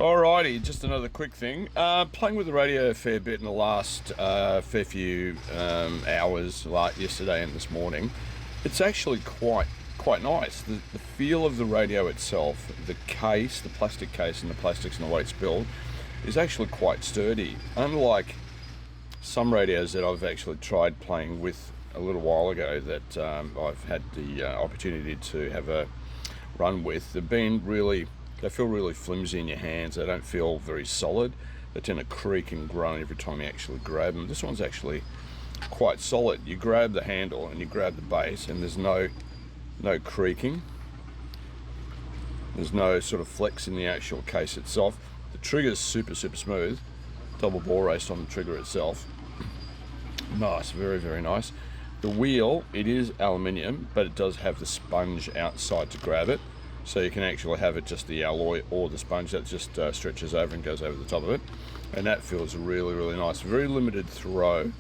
Alrighty, just another quick thing. Playing with the radio a fair bit in the last fair few hours, like yesterday and this morning. It's actually quite nice. The feel of the radio itself, the case, the plastic case and the plastics and the way it's built is actually quite sturdy. Unlike some radios that I've actually tried playing with a little while ago that I've had the opportunity to have a run with, they feel really flimsy in your hands. They don't feel very solid. They tend to creak and groan every time you actually grab them. This one's actually quite solid. You grab the handle and you grab the base and there's no creaking. There's no sort of flex in the actual case itself. The trigger's super smooth. Double ball race on the trigger itself. Nice, very nice. The wheel, it is aluminium, but it does have the sponge outside to grab it. So you can actually have it just the alloy or the sponge that just stretches over and goes over the top of it. And that feels really nice. Very limited throw,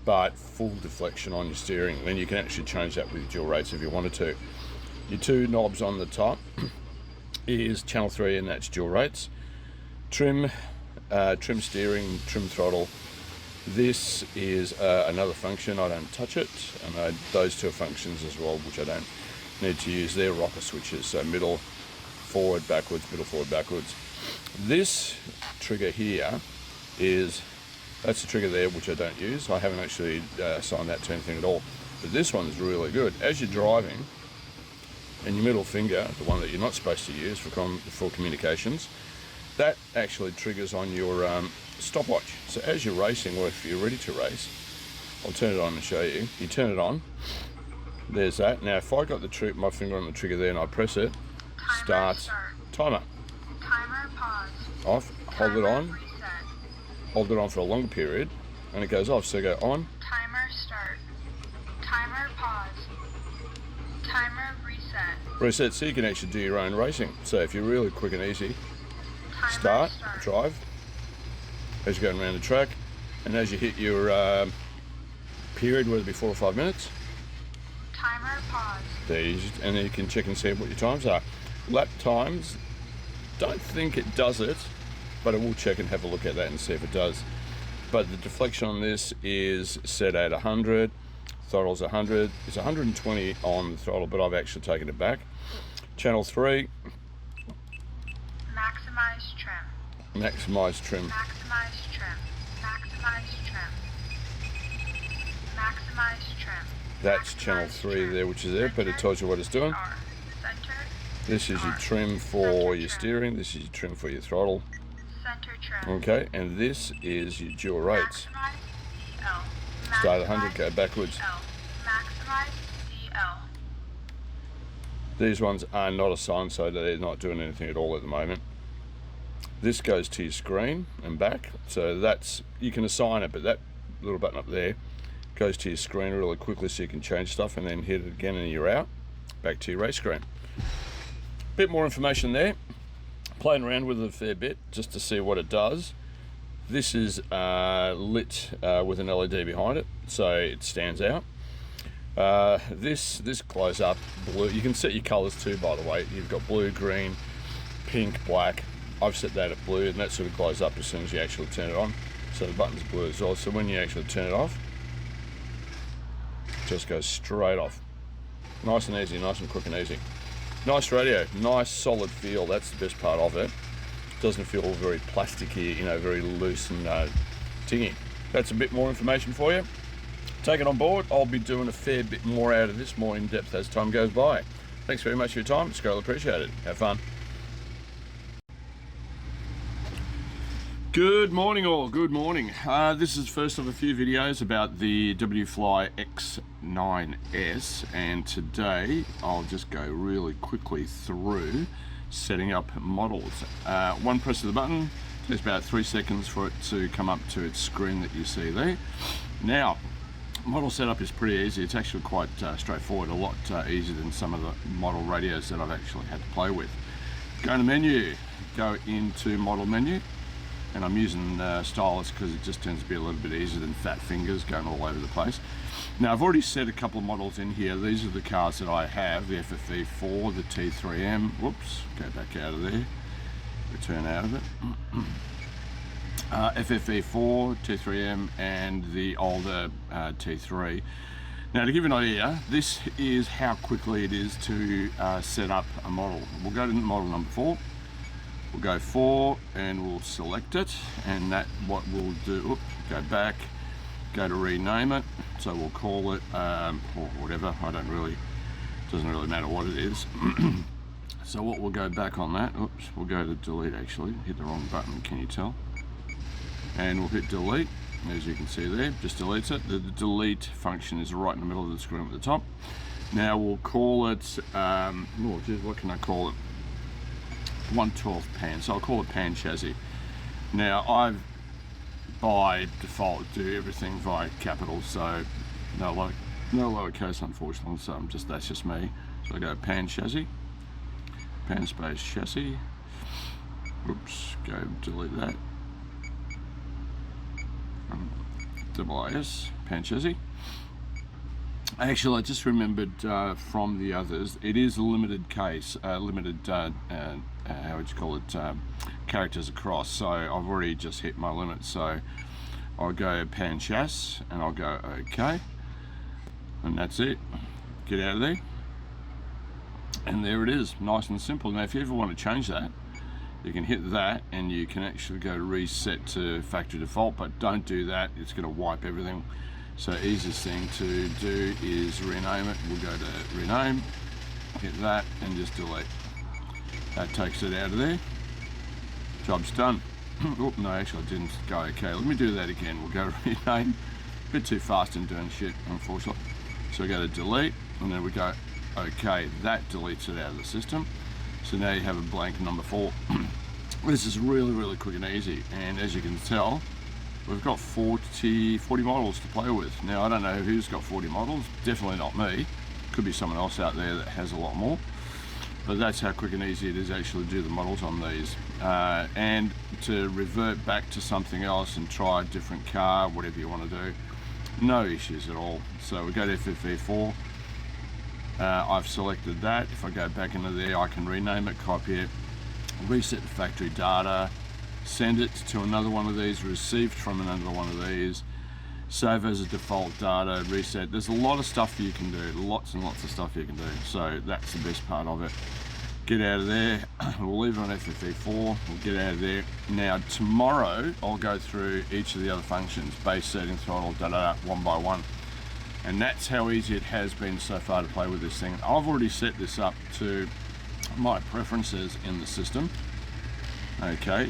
but full deflection on your steering. And you can actually change that with dual rates if you wanted to. Your two knobs on the top is channel 3 and that's dual rates. Trim steering, trim throttle. This is another function. I don't touch it. And those two are functions as well, which I don't need to use. Their rocker switches, so middle, forward, backwards, middle, forward, backwards. This trigger here that's the trigger there, which I don't use. I haven't actually assigned that to anything at all. But this one is really good. As you're driving, and your middle finger, the one that you're not supposed to use for communications, that actually triggers on your stopwatch. So as you're racing, or if you're ready to race, I'll turn it on and show you. You turn it on. There's that. Now if I got my finger on the trigger there and I press it, start. Timer. Timer pause. Off. Hold it on. Reset. Hold it on for a longer period and it goes off. So go on. Timer start. Timer pause. Timer reset. Reset, so you can actually do your own racing. So if you're really quick and easy, start, drive as you're going around the track, and as you hit your period, whether it be 4 or 5 minutes, timer pause. And then you can check and see what your times are. Lap times, don't think it does it, but I will check and have a look at that and see if it does. But the deflection on this is set at 100, throttle's 100, it's 120 on the throttle, but I've actually taken it back. Channel 3. Maximize trim. Maximize trim. Maximize trim. Maximize trim. Maximize trim. That's channel 3 there, which is there, but it tells you what it's doing. Center. This is your trim for your steering. This is your trim for your throttle. Center trim. Okay, and this is your dual rates. Maximize DL. Start at 100, go backwards. Maximize DL. These ones are not assigned, so they're not doing anything at all at the moment. This goes to your screen and back, so you can assign it, but that little button up there goes to your screen really quickly so you can change stuff and then hit it again and you're out, back to your race screen. Bit more information there. Playing around with it a fair bit just to see what it does. This is lit with an LED behind it, so it stands out. This glows up blue. You can set your colors too, by the way. You've got blue, green, pink, black. I've set that at blue, and that sort of glows up as soon as you actually turn it on. So the button's blue as well. So when you actually turn it off, it just goes straight off. Nice and easy, nice and quick and easy. Nice radio, nice solid feel. That's the best part of it. Doesn't feel very plasticky, very loose and tingy. That's a bit more information for you. Take it on board. I'll be doing a fair bit more out of this, more in depth as time goes by. Thanks very much for your time. It's greatly appreciated. Have fun. Good morning all, good morning. This is the first of a few videos about the WFLY X9S, and today I'll just go really quickly through setting up models. One press of the button, takes about 3 seconds for it to come up to its screen that you see there. Now, model setup is pretty easy. It's actually quite straightforward, a lot easier than some of the model radios that I've actually had to play with. Go in the menu, go into model menu, and I'm using stylus because it just tends to be a little bit easier than fat fingers going all over the place. Now I've already set a couple of models in here. These are the cars that I have, the FFV4, the T3M, whoops, go back out of there, return out of it. FFV4, T3M, and the older T3. Now, to give you an idea, this is how quickly it is to set up a model. We'll go to model number 4. We'll go 4 and we'll select it, and that what we'll do, go back, go to rename it. So we'll call it, or whatever, doesn't really matter what it is. So what we'll go back on that, we'll go to delete actually, hit the wrong button, can you tell? And we'll hit delete, as you can see there, just deletes it. The delete function is right in the middle of the screen at the top. Now we'll call it, what can I call it? 1/12 pan, so I'll call it pan chassis. Now I've, by default, do everything via capitals, so no lowercase unfortunately, so that's just me. So I go pan chassis, pan space chassis, go delete that. IS, pan chassis. Actually, I just remembered from the others, it is a limited case, how would you call it, characters across. So I've already just hit my limit. So I'll go pan chas and I'll go OK, and that's it. Get out of there, and there it is, nice and simple. Now, if you ever want to change that, you can hit that and you can actually go to reset to factory default, but don't do that, it's going to wipe everything. So easiest thing to do is rename it. We'll go to rename, hit that and just delete. That takes it out of there. Job's done. Oh, no, actually I didn't go okay. Let me do that again. We'll go to rename. A bit too fast in doing shit, unfortunately. So we go to delete and then we go okay. That deletes it out of the system. So now you have a blank number 4. This is really quick and easy, and as you can tell, we've got 40 models to play with. Now, I don't know who's got 40 models, definitely not me. Could be someone else out there that has a lot more, but that's how quick and easy it is actually to do the models on these. And to revert back to something else and try a different car, whatever you want to do, no issues at all. So we go to FFV4. I've selected that. If I go back into there, I can rename it, copy it, reset the factory data, send it to another one of these, received from another one of these, save as a default data, reset. There's a lot of stuff you can do, lots and lots of stuff you can do. So that's the best part of it. Get out of there. We'll leave it on FFV4. We'll get out of there. Now tomorrow, I'll go through each of the other functions, base, setting, throttle, one by one. And that's how easy it has been so far to play with this thing. I've already set this up to my preferences in the system, okay,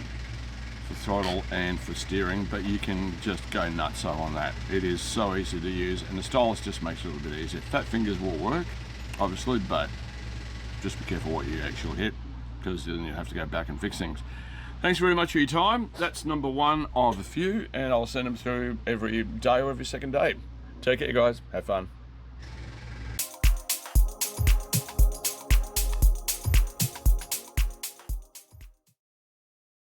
for throttle and for steering, but you can just go nutso on that. It is so easy to use, and the stylus just makes it a little bit easier. Fat fingers will work, obviously, but just be careful what you actually hit, because then you have to go back and fix things. Thanks very much for your time. That's number 1 of a few, and I'll send them through every day or every second day. Take care, guys. Have fun.